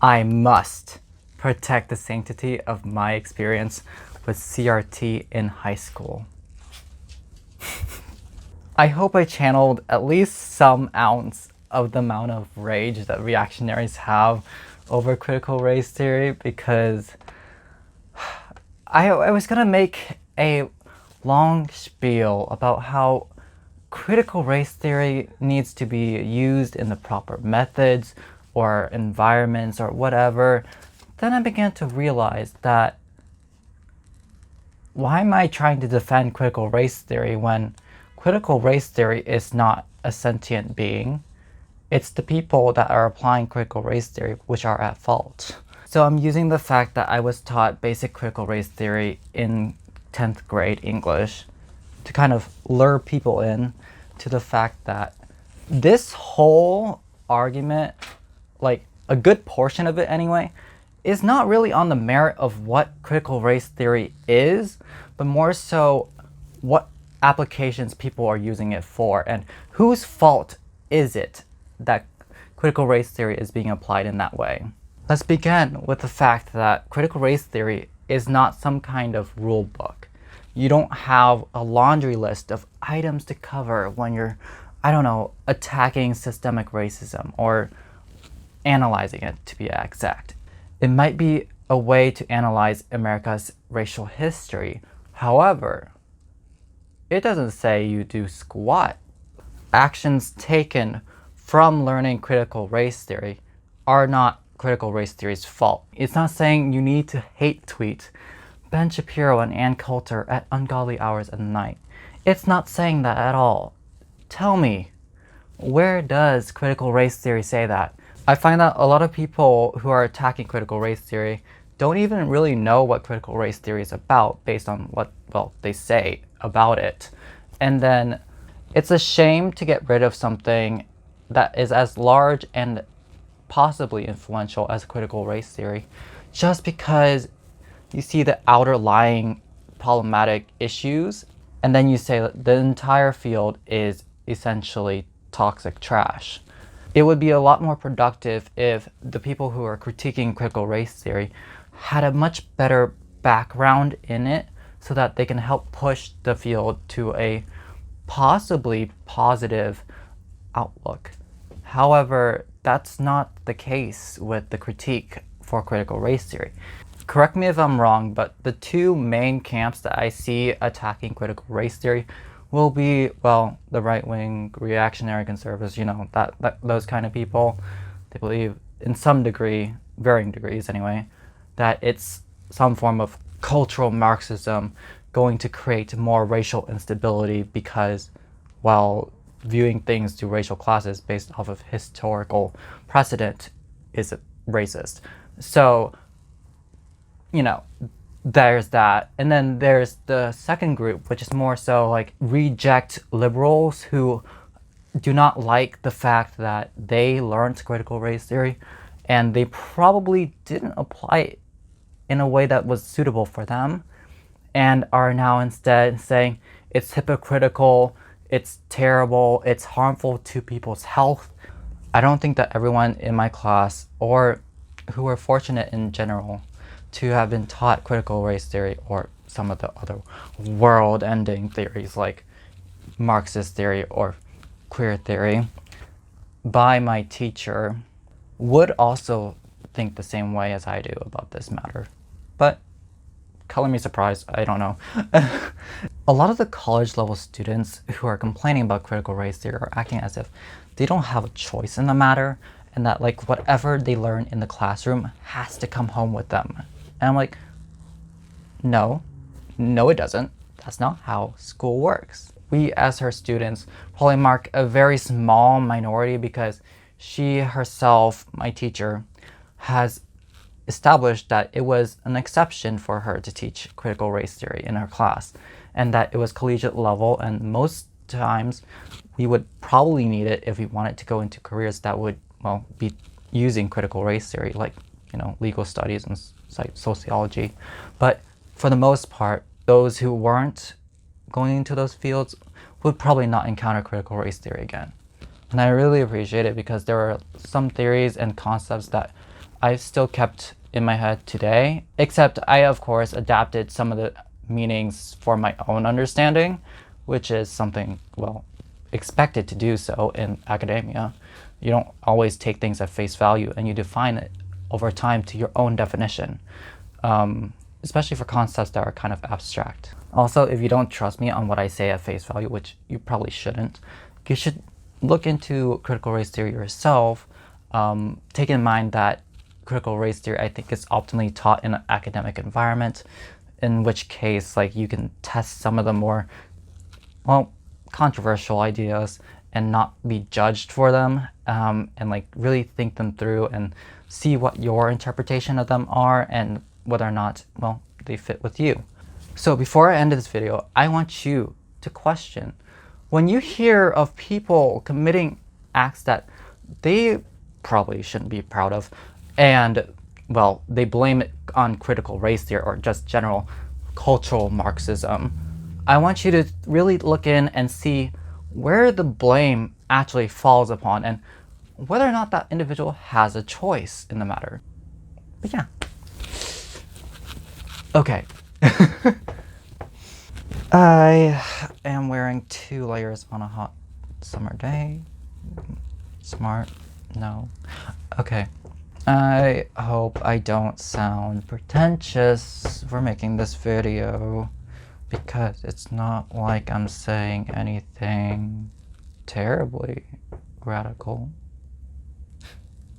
I must protect the sanctity of my experience with CRT in high school. I hope I channeled at least some ounce of the amount of rage that reactionaries have over critical race theory, because I was gonna make a long spiel about how critical race theory needs to be used in the proper methods or environments or whatever. Then I began to realize that why am I trying to defend critical race theory when critical race theory is not a sentient being? It's the people that are applying critical race theory which are at fault. So I'm using the fact that I was taught basic critical race theory in 10th grade English to kind of lure people in to the fact that this whole argument, like a good portion of it anyway, is not really on the merit of what critical race theory is, but more so what applications people are using it for and whose fault is it that critical race theory is being applied in that way. Let's begin with the fact that critical race theory is not some kind of rule book. You don't have a laundry list of items to cover when you're, I don't know, attacking systemic racism or analyzing it, to be exact. It might be a way to analyze America's racial history. However, it doesn't say you do squat. Actions taken from learning critical race theory are not critical race theory's fault. It's not saying you need to hate tweet Ben Shapiro and Ann Coulter at ungodly hours of the night. It's not saying that at all. Tell me, where does critical race theory say that? I find that a lot of people who are attacking critical race theory don't even really know what critical race theory is about based on what, well, they say about it. And then it's a shame to get rid of something that is as large and possibly influential as critical race theory just because you see the outer lying problematic issues and then you say that the entire field is essentially toxic trash. It would be a lot more productive if the people who are critiquing critical race theory had a much better background in it so that they can help push the field to a possibly positive outlook. However, that's not the case with the critique for critical race theory. Correct me if I'm wrong, but the two main camps that I see attacking critical race theory will be, well, the right-wing reactionary conservatives, you know, that those kind of people. They believe in some degree, varying degrees anyway, that it's some form of cultural Marxism going to create more racial instability because, while viewing things through racial classes based off of historical precedent is racist. So, you know, there's that. And then there's the second group, which is more so like reject liberals who do not like the fact that they learned critical race theory and they probably didn't apply it in a way that was suitable for them and are now instead saying it's hypocritical, it's terrible, it's harmful to people's health. I don't think that everyone in my class or who are fortunate in general to have been taught critical race theory or some of the other world-ending theories like Marxist theory or queer theory by my teacher would also think the same way as I do about this matter. But color me surprised, I don't know. A lot of the college level students who are complaining about critical race theory are acting as if they don't have a choice in the matter and that like whatever they learn in the classroom has to come home with them. And I'm like, no, it doesn't. That's not how school works. We as her students probably mark a very small minority because she herself, my teacher, has established that it was an exception for her to teach critical race theory in her class and that it was collegiate level, and most times we would probably need it if we wanted to go into careers that would, well, be using critical race theory, like, you know, legal studies and sociology. But for the most part, those who weren't going into those fields would probably not encounter critical race theory again. And I really appreciate it because there are some theories and concepts that I've still kept in my head today, except I, of course, adapted some of the meanings for my own understanding, which is something, well, expected to do so in academia. You don't always take things at face value, and you define it over time to your own definition, especially for concepts that are kind of abstract. Also, if you don't trust me on what I say at face value, which you probably shouldn't, you should look into critical race theory yourself. Take in mind that critical race theory, I think, is optimally taught in an academic environment, in which case, like, you can test some of the more, well, controversial ideas and not be judged for them, and like really think them through and see what your interpretation of them are and whether or not, well, they fit with you. So before I end this video, I want you to question, when you hear of people committing acts that they probably shouldn't be proud of, and, well, they blame it on critical race theory or just general cultural Marxism, I want you to really look in and see where the blame actually falls upon and whether or not that individual has a choice in the matter. But yeah. Okay. I am wearing 2 layers on a hot summer day. Smart? No. Okay. I hope I don't sound pretentious for making this video, because it's not like I'm saying anything terribly radical.